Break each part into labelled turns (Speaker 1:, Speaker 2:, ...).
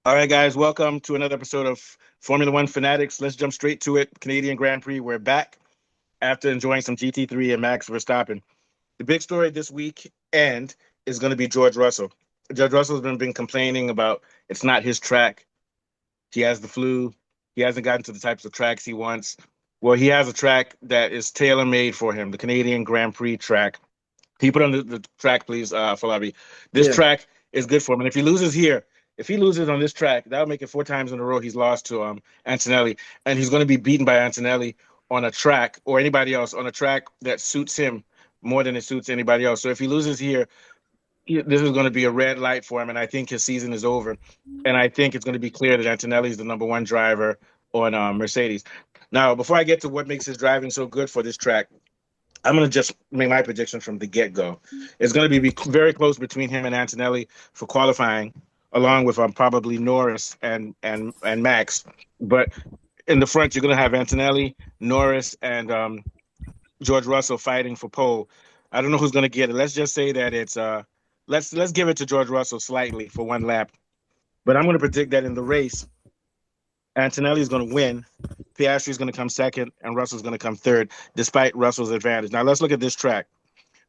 Speaker 1: All right, guys, welcome to another episode of Formula One Fanatics. Let's jump straight to it. Canadian Grand Prix. We're back after enjoying some GT3 and Max Verstappen. The big story this week and is going to be George Russell. George Russell's been complaining about it's not his track. He has the flu. He hasn't gotten to the types of tracks he wants. Well, he has a track that is tailor made for him, the Canadian Grand Prix track. Can you put on the track, please, Falabi? This
Speaker 2: Yeah,
Speaker 1: track is good for him. And if he loses on this track, that'll make it four times in a row he's lost to Antonelli. And he's going to be beaten by Antonelli on a track or anybody else on a track that suits him more than it suits anybody else. So if he loses here, this is going to be a red light for him. And I think his season is over. And I think it's going to be clear that Antonelli is the number one driver on Mercedes. Now, before I get to what makes his driving so good for this track, I'm going to just make my prediction from the get go. It's going to be very close between him and Antonelli for qualifying, along with probably Norris and Max. But in the front, you're going to have Antonelli, Norris, and George Russell fighting for pole. I don't know who's going to get it. Let's just say that it's let's give it to George Russell slightly for one lap. But I'm going to predict that in the race, Antonelli is going to win. Piastri is going to come second, and Russell's going to come third, despite Russell's advantage. Now let's look at this track.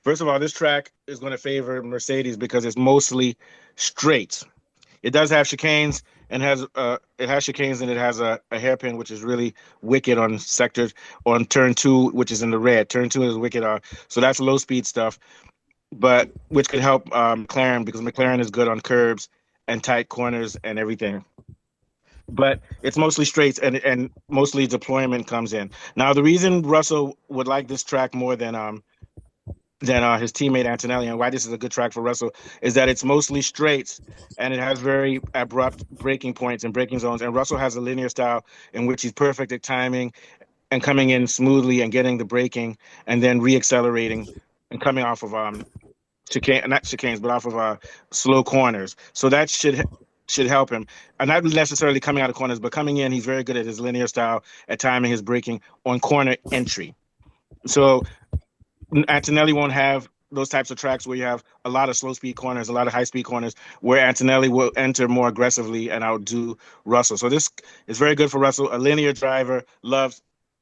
Speaker 1: First of all, this track is going to favor Mercedes because it's mostly straight. It does have chicanes and it has a hairpin which is really wicked on sector on turn two, which is in the red. Turn two is wicked, so that's low speed stuff, but which could help McLaren because McLaren is good on curbs and tight corners and everything. But it's mostly straights and mostly deployment comes in. Now, the reason Russell would like this track more than his teammate Antonelli, and why this is a good track for Russell is that it's mostly straights and it has very abrupt braking points and braking zones. And Russell has a linear style in which he's perfect at timing and coming in smoothly and getting the braking and then reaccelerating and coming off of not chicanes, but off of slow corners. So that should help him. And not necessarily coming out of corners, but coming in, he's very good at his linear style, at timing his braking on corner entry. So Antonelli won't have those types of tracks where you have a lot of slow speed corners, a lot of high speed corners, where Antonelli will enter more aggressively and outdo Russell. So this is very good for Russell. A linear driver loves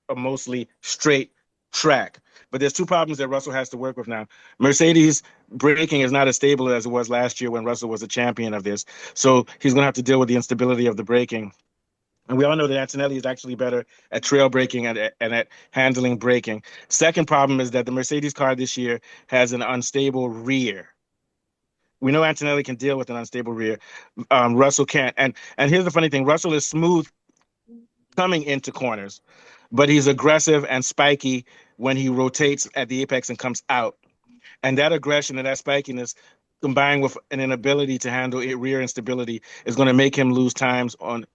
Speaker 1: a mostly straight track. But there's two problems that Russell has to work with now. Mercedes braking is not as stable as it was last year when Russell was a champion of this. So he's going to have to deal with the instability of the braking. And we all know that Antonelli is actually better at trail braking and at handling braking. Second problem is that the Mercedes car this year has an unstable rear. We know Antonelli can deal with an unstable rear. Russell can't. And here's the funny thing: Russell is smooth coming into corners, but he's aggressive and spiky when he rotates at the apex and comes out. And that aggression and that spikiness combined with an inability to handle rear instability is going to make him lose times on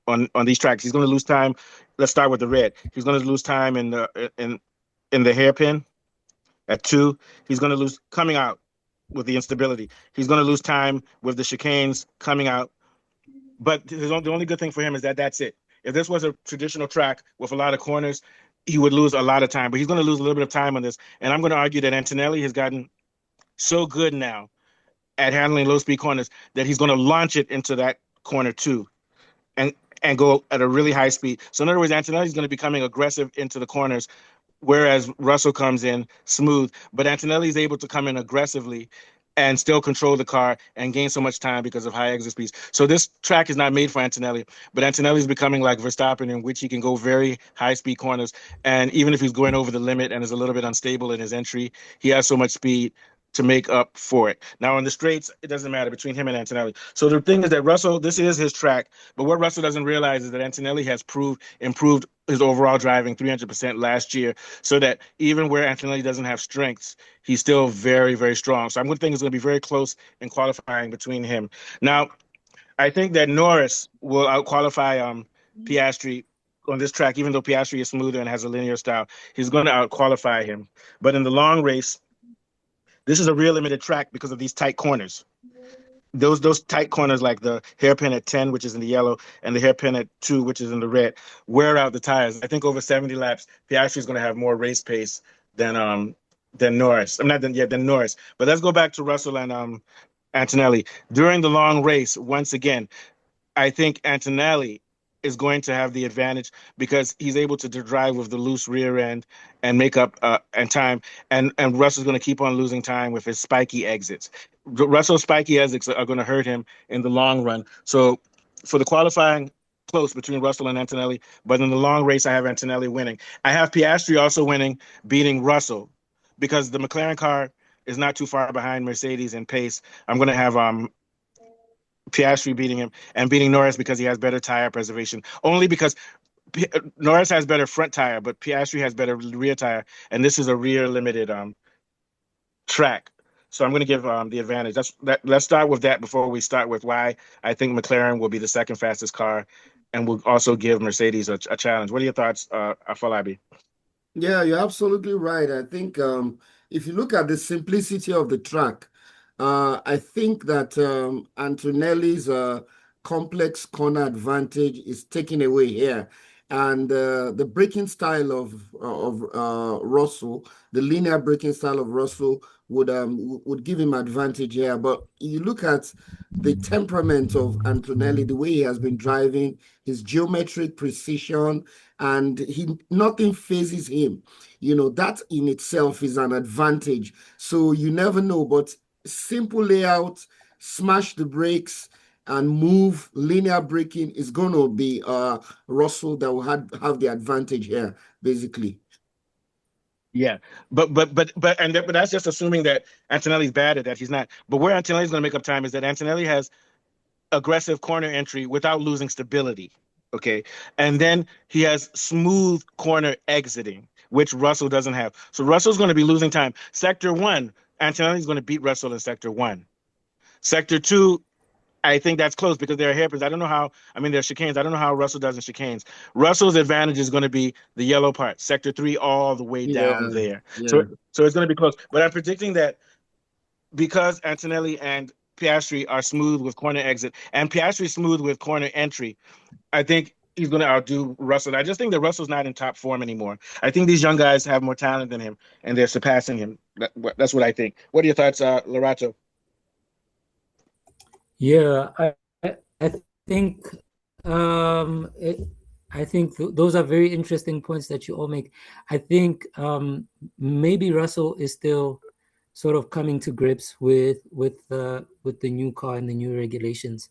Speaker 1: these tracks. He's going to lose time. Let's start with the red. He's going to lose time in the hairpin at two. He's going to lose coming out with the instability. He's going to lose time with the chicanes coming out. But the only good thing for him is that that's it. If this was a traditional track with a lot of corners, he would lose a lot of time. But he's going to lose a little bit of time on this. And I'm going to argue that Antonelli has gotten so good now at handling low speed corners that he's going to launch it into that corner too and go at a really high speed. So in other words, Antonelli's going to be coming aggressive into the corners, whereas Russell comes in smooth. But Antonelli is able to come in aggressively and still control the car and gain so much time because of high exit speeds. So this track is not made for Antonelli, but Antonelli is becoming like Verstappen in which he can go very high speed corners. And even if he's going over the limit and is a little bit unstable in his entry, he has so much speed to make up for it. Now on the straights, it doesn't matter between him and Antonelli. So the thing is that Russell, this is his track, but what Russell doesn't realize is that Antonelli has improved his overall driving 300% last year, so that even where Antonelli doesn't have strengths, he's still very, very strong. So I'm going to think it's going to be very close in qualifying between him. Now, I think that Norris will outqualify Piastri on this track, even though Piastri is smoother and has a linear style. He's going to outqualify him. But in the long race, this is a real limited track because of these tight corners. Those tight corners, like the hairpin at 10, which is in the yellow, and the hairpin at 2, which is in the red, wear out the tires. I think over 70 laps, Piastri is going to have more race pace than Norris. I'm not than Norris. But let's go back to Russell and Antonelli during the long race. Once again, I think Antonelli is going to have the advantage because he's able to drive with the loose rear end and make up and time. And Russell's going to keep on losing time with his spiky exits. Russell's spiky exits are going to hurt him in the long run. So for the qualifying, close between Russell and Antonelli, but in the long race, I have Antonelli winning. I have Piastri also winning, beating Russell because the McLaren car is not too far behind Mercedes in pace. I'm going to have Piastri beating him and beating Norris because he has better tire preservation. Only because Norris has better front tire, but Piastri has better rear tire, and this is a rear limited track. So I'm going to give the advantage. That's that. Let's start with that before we start with why I think McLaren will be the second fastest car, and will also give Mercedes a challenge. What are your thoughts, Afolabi?
Speaker 2: Yeah, you're absolutely right. I think if you look at the simplicity of the track, I think that Antonelli's complex corner advantage is taken away here. And the braking style of Russell, the linear braking style of Russell would give him advantage here. But you look at the temperament of Antonelli, the way he has been driving, his geometric precision, and he nothing phases him. That in itself is an advantage. So you never know, but simple layout, smash the brakes and move linear braking is going to be Russell that will have the advantage here, basically.
Speaker 1: Yeah, but that's just assuming that Antonelli's bad at that. He's not. But where Antonelli's going to make up time is that Antonelli has aggressive corner entry without losing stability. Okay. And then he has smooth corner exiting, which Russell doesn't have. So Russell's going to be losing time. Sector one, Antonelli's going to beat Russell in sector one. Sector two, I think that's close because there are hairpins. I don't know how, I mean, there's chicanes. I don't know how Russell does in chicanes. Russell's advantage is going to be the yellow part, sector three, all the way down
Speaker 2: Yeah,
Speaker 1: there. So,
Speaker 2: yeah.
Speaker 1: so it's going to be close. But I'm predicting that because Antonelli and Piastri are smooth with corner exit and Piastri smooth with corner entry, I think he's going to outdo Russell. I just think that Russell's not in top form anymore. I think these young guys have more talent than him and they're surpassing him. That's what I think. What are your thoughts, Lorato?
Speaker 3: Yeah, I think it, I think th those are very interesting points that you all make. I think maybe Russell is still sort of coming to grips with the new car and the new regulations.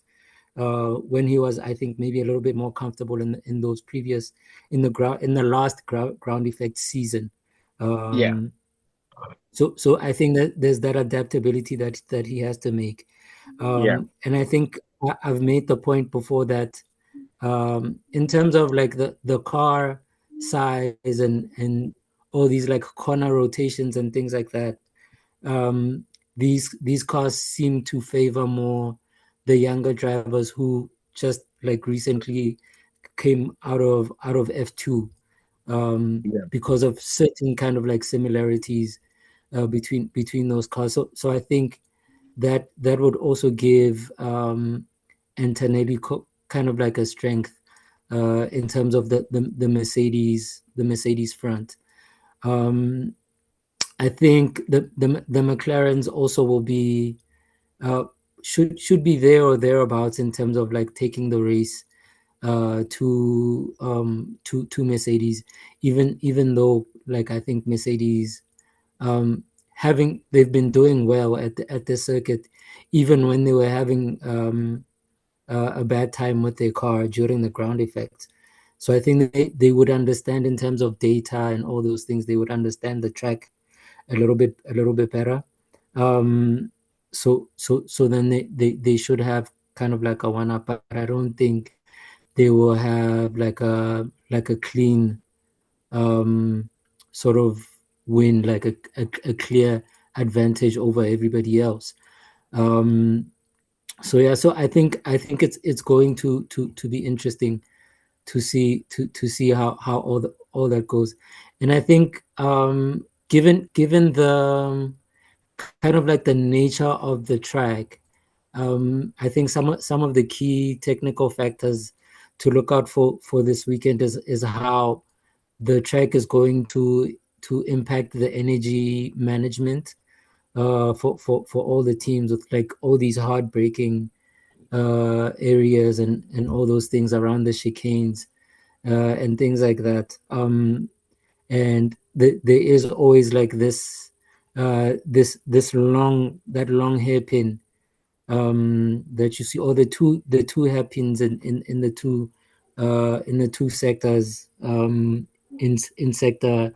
Speaker 3: When he was, I think, maybe a little bit more comfortable in those previous in the last ground effect season.
Speaker 1: Yeah,
Speaker 3: Um, so I think that there's that adaptability that he has to make.
Speaker 1: yeah,
Speaker 3: And I think I've made the point before that in terms of like the car size and all these like corner rotations and things like that, um, these cars seem to favor more the younger drivers who just like recently came out of F2
Speaker 1: yeah,
Speaker 3: because of certain kind of like similarities between those cars. So I think that would also give Antonelli kind of like a strength in terms of the Mercedes front. Um, I think the McLarens also will be uh, should be there or thereabouts in terms of like taking the race to Mercedes, even though like I think Mercedes um, they've been doing well at the circuit, even when they were having a bad time with their car during the ground effects. So I think they would understand in terms of data and all those things. They would understand the track a little bit better. Um, so then they should have kind of like a one up, but I don't think they will have like a clean um, sort of win, like a clear advantage over everybody else. Um, so yeah, so I think it's going to be interesting to see how all that goes, and I think given the kind of like the nature of the track, I think some of the key technical factors to look out for this weekend is how the track is going to impact the energy management for all the teams with like all these hard braking areas and all those things around the chicanes and things like that. And there is always like this long hairpin that you see, or the two hairpins in the two sectors, in sector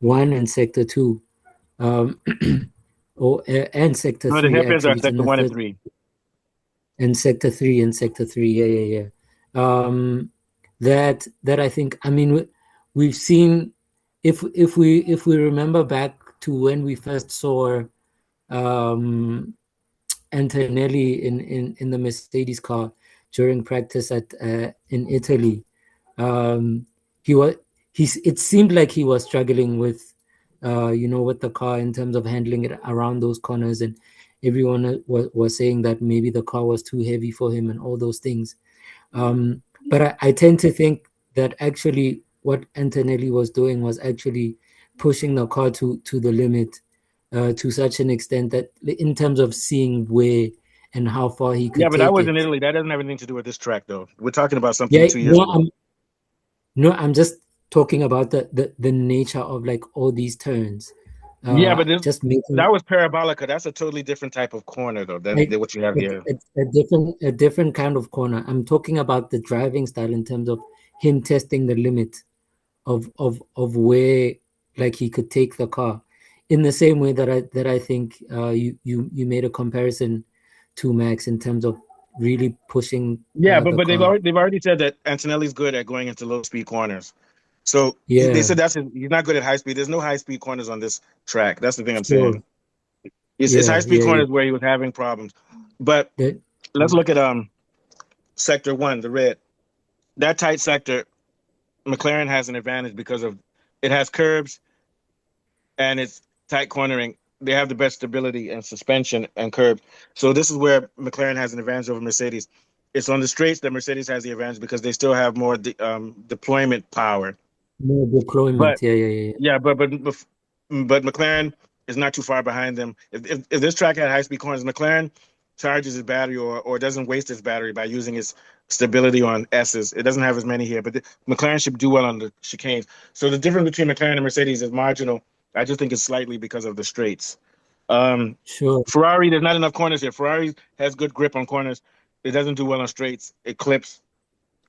Speaker 3: 1 and sector 2, um, or and sector
Speaker 1: No, the
Speaker 3: 3,
Speaker 1: hairpins are
Speaker 3: actually. It's in
Speaker 1: sector
Speaker 3: the
Speaker 1: one and
Speaker 3: third,
Speaker 1: three.
Speaker 3: and sector 3. Yeah. That I think, I mean, we've seen, if we remember back to when we first saw um Antonelli in the Mercedes car during practice at in Italy. Um, he was it seemed like he was struggling with with the car in terms of handling it around those corners, and everyone was saying that maybe the car was too heavy for him and all those things. But I tend to think that actually what Antonelli was doing was actually pushing the car to the limit, to such an extent that in terms of seeing where and how far he
Speaker 1: Yeah,
Speaker 3: could
Speaker 1: but that
Speaker 3: take
Speaker 1: was in
Speaker 3: it.
Speaker 1: Italy. That doesn't have anything to do with this track, though. We're talking about something
Speaker 3: Yeah,
Speaker 1: 2 years ago.
Speaker 3: I'm just talking about the nature of like all these turns,
Speaker 1: Yeah, but
Speaker 3: just making
Speaker 1: that was parabolica. That's a totally different type of corner, though, than
Speaker 3: like
Speaker 1: what you have here.
Speaker 3: a different kind of corner. I'm talking about the driving style in terms of him testing the limit of where like he could take the car, in the same way that I think you made a comparison to Max in terms of really pushing
Speaker 1: Yeah, but
Speaker 3: the
Speaker 1: but
Speaker 3: car.
Speaker 1: they've already said that Antonelli's good at going into low speed corners. So they
Speaker 3: Yeah,
Speaker 1: said he's not good at high speed. There's no high speed corners on this track. That's the thing I'm
Speaker 3: sure.
Speaker 1: saying. It's high
Speaker 3: Yeah,
Speaker 1: speed
Speaker 3: yeah, yeah.
Speaker 1: corners where he was having problems. But
Speaker 3: That,
Speaker 1: let's look at sector one, the red. That tight sector, McLaren has an advantage because of it has curbs and it's tight cornering. They have the best stability and suspension and curb. So this is where McLaren has an advantage over Mercedes. It's on the straights that Mercedes has the advantage because they still have more deployment power.
Speaker 3: more
Speaker 1: But
Speaker 3: deployment. Yeah.
Speaker 1: yeah, but McLaren is not too far behind them. If this track had high speed corners, McLaren charges its battery or doesn't waste its battery by using its stability on S's. It doesn't have as many here, but McLaren should do well on the chicanes. So the difference between McLaren and Mercedes is marginal. I just think it's slightly because of the straights. Um,
Speaker 3: Sure,
Speaker 1: Ferrari, there's not enough corners here. Ferrari has good grip on corners. It doesn't do well on straights. It clips.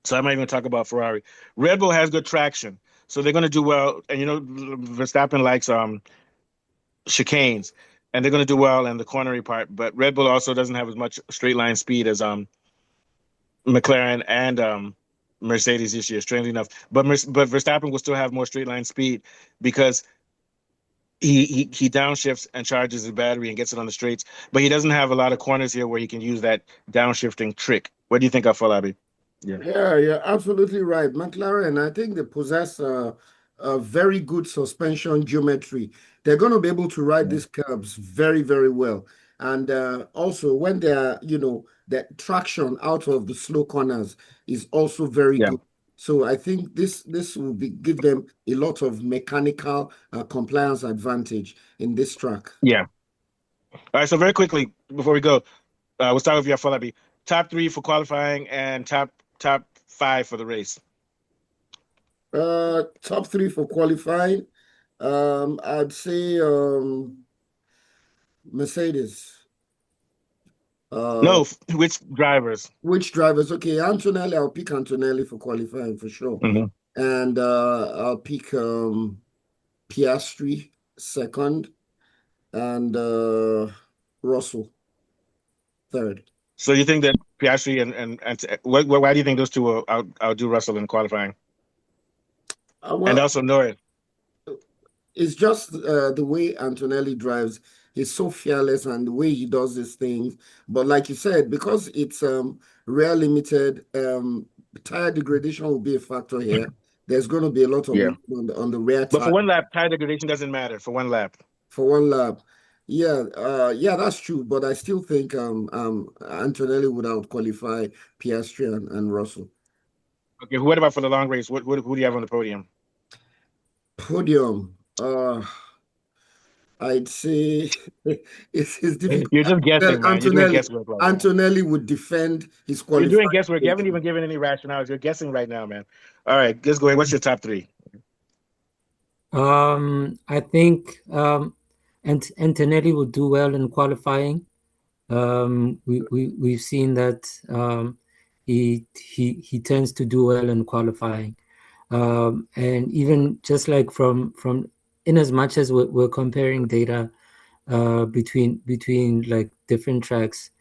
Speaker 1: So I'm not even talk about Ferrari. Red Bull has good traction, so they're going to do well. And Verstappen likes chicanes, and they're going to do well in the cornery part. But Red Bull also doesn't have as much straight line speed as McLaren and Mercedes this year. Strangely enough, but Verstappen will still have more straight line speed because he downshifts and charges his battery and gets it on the straights. But he doesn't have a lot of corners here where he can use that downshifting trick. What do you think of Falabi? Yeah.
Speaker 2: Yeah, you're absolutely right. McLaren, I think they possess a very good suspension geometry. They're going to be able to ride these curbs very, very well. And also, when they're, the traction out of the slow corners is also very
Speaker 1: Yeah.
Speaker 2: good. So I think this will give them a lot of mechanical compliance advantage in this track.
Speaker 1: Yeah. All right. So very quickly before we go, we'll start with your Falabi. Top three for qualifying and top five for the race.
Speaker 2: Top three for qualifying. I'd say Mercedes. Uh,
Speaker 1: No, which drivers?
Speaker 2: which drivers? Okay, Antonelli. I'll pick Antonelli for qualifying for sure,
Speaker 1: Hmm.
Speaker 2: and I'll pick Piastri second, and Russell third.
Speaker 1: So you think that Piastri and why do you think those two will outdo Russell in qualifying? And
Speaker 2: Well,
Speaker 1: also Norris.
Speaker 2: it's just the way Antonelli drives. He's so fearless and the way he does these things. But like you said, because it's rear limited, tire degradation will be a factor here. There's going to be a lot of
Speaker 1: Yeah.
Speaker 2: on the rear
Speaker 1: But for
Speaker 2: tire
Speaker 1: one lap, tire degradation doesn't matter for one lap.
Speaker 2: for one lap. Yeah, yeah, that's true. But I still think Antonelli would out qualify Piastri and Russell.
Speaker 1: Okay, what about for the long race? Who do you have on the podium?
Speaker 2: Podium. I'd say it's difficult.
Speaker 1: You're just
Speaker 2: Well,
Speaker 1: guessing, man. You're doing
Speaker 2: Antonelli,
Speaker 1: guesswork right now.
Speaker 2: Antonelli would defend his
Speaker 1: You're
Speaker 2: qualifying
Speaker 1: doing guesswork. You haven't
Speaker 2: breakthrough.
Speaker 1: even given any rationales. You're guessing right now, man. All right, let's go ahead. What's your top three?
Speaker 3: I think Antonelli would do well in qualifying. We've seen that he tends to do well in qualifying, and even just like from in as much as we're comparing data between like different tracks,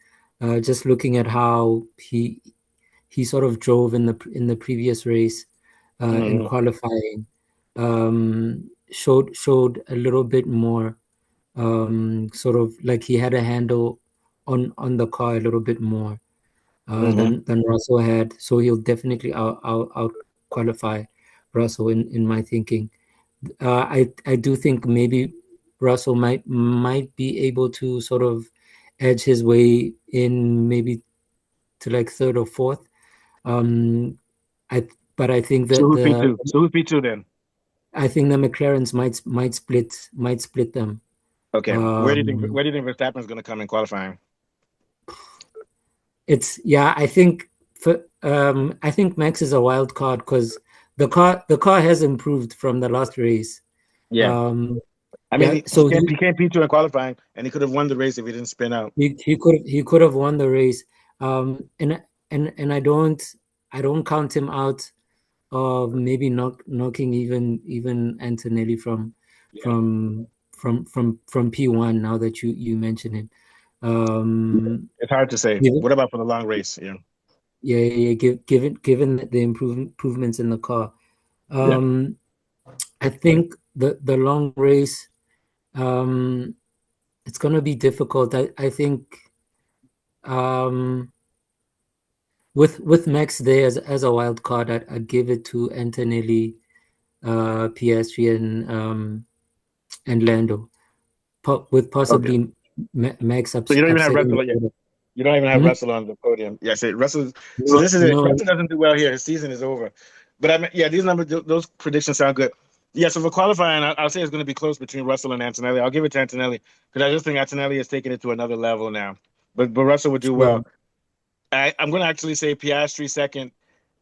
Speaker 3: just looking at how he sort of drove in the previous race in
Speaker 1: Mm-hmm.
Speaker 3: qualifying, showed a little bit more, sort of like he had a handle on the car a little bit more
Speaker 1: Mm-hmm.
Speaker 3: than Russell had. So he'll definitely out qualify Russell in my thinking. I do think maybe Russell might be able to sort of edge his way in maybe to like third or fourth. Um, I but I think
Speaker 1: So
Speaker 3: that
Speaker 1: who's P two? So who's P2 then?
Speaker 3: I think the McLarens might split them.
Speaker 1: Okay.
Speaker 3: Um,
Speaker 1: Where do you think Verstappen's going to come in qualifying?
Speaker 3: it's yeah. I think Max is a wild card because the car has improved from the last race.
Speaker 1: Yeah.
Speaker 3: Um,
Speaker 1: I mean,
Speaker 3: yeah,
Speaker 1: he
Speaker 3: so
Speaker 1: can't he can't P2 in qualifying, and he could have won the race if he didn't spin out.
Speaker 3: he could have won the race. And I don't count him out of maybe knocking even Antonelli
Speaker 1: Yeah.
Speaker 3: from from P1 now that you mention it. Um,
Speaker 1: It's hard to say.
Speaker 3: given,
Speaker 1: What about for the long race? Yeah.
Speaker 3: yeah, given the improvements in the car.
Speaker 1: Yeah.
Speaker 3: Um, I think the long race, um, it's gonna be difficult. I think um, with Max there as a wild card, I'd give it to Antonelli, Piastri, and Lando, with
Speaker 1: Okay.
Speaker 3: possibly Max
Speaker 1: So you don't even have
Speaker 3: upsetting the
Speaker 1: Russell yet.
Speaker 3: order.
Speaker 1: You don't even have
Speaker 3: Hmm?
Speaker 1: Russell on the podium. Yeah, so Russell. So
Speaker 3: No,
Speaker 1: this is it.
Speaker 3: no,
Speaker 1: Russell doesn't do well here. His season is over. But I mean, yeah, these numbers, those predictions sound good. Yeah, so for qualifying, I'll say it's going to be close between Russell and Antonelli. I'll give it to Antonelli because I just think Antonelli is taking it to another level now. But Russell would do
Speaker 3: sure.
Speaker 1: well. I'm going to actually say Piastri second,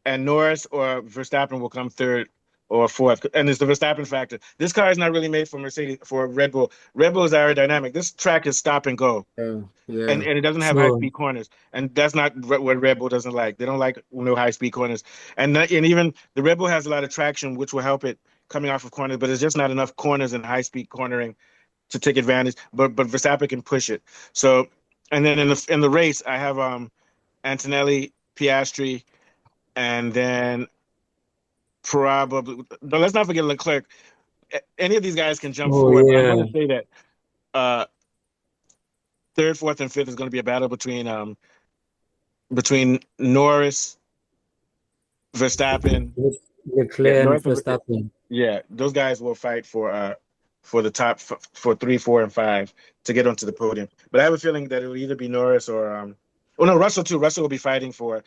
Speaker 1: and Norris or Verstappen will come third or fourth. And it's the Verstappen factor. This car is not really made for Mercedes for Red Bull. Red Bull is aerodynamic. This track is stop and go,
Speaker 2: Yeah.
Speaker 1: and it doesn't have high
Speaker 3: Sure.
Speaker 1: speed corners, and that's not what Red Bull doesn't like. They don't like high speed corners, and even the Red Bull has a lot of traction, which will help it coming off of corners, but it's just not enough corners and high speed cornering to take advantage. But Verstappen can push it. So, and then in the race, I have Antonelli, Piastri, and then probably no, let's not forget Leclerc. Any of these guys can jump
Speaker 3: Oh
Speaker 1: forward, but I'm going
Speaker 3: yeah.
Speaker 1: to say that uh, third, fourth, and fifth is going to be a battle between Norris, Verstappen. Yeah,
Speaker 3: Leclerc and
Speaker 1: Norris.
Speaker 3: Verstappen.
Speaker 1: Yeah, those guys will fight for the top for three, four, and five to get onto the podium. But I have a feeling that it will either be Norris or oh no, Russell too. Russell will be fighting for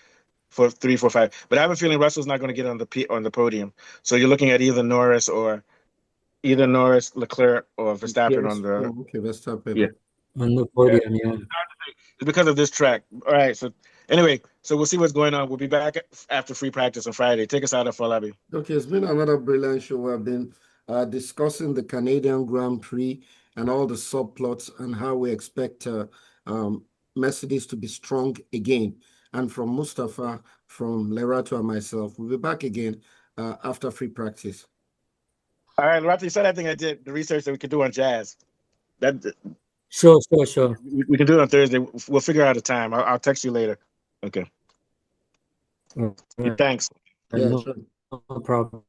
Speaker 1: three, four, five. But I have a feeling Russell's not going to get on the podium. So you're looking at either Norris, Leclerc, or Verstappen on
Speaker 2: Yes.
Speaker 1: the
Speaker 2: Oh, okay, Verstappen.
Speaker 1: yeah.
Speaker 3: On the
Speaker 1: Yeah.
Speaker 3: podium, yeah.
Speaker 1: It's because of this track. All right. So anyway, so we'll see what's going on. We'll be back after free practice on Friday. Take us out of Falabi.
Speaker 2: Okay, it's been another brilliant show. We've been discussing the Canadian Grand Prix and all the subplots and how we expect um, Mercedes to be strong again. And from Mustafa, from Lerato, and myself, we'll be back again after free practice.
Speaker 1: All right, Loretta, you said that thing I did the research that we could do on jazz. That
Speaker 3: Sure.
Speaker 1: we can do it on Thursday. We'll figure out a time. I'll text you later. Okay.
Speaker 3: All right.
Speaker 1: Thanks.
Speaker 2: Yeah,
Speaker 3: No,
Speaker 2: sure.
Speaker 3: no problem.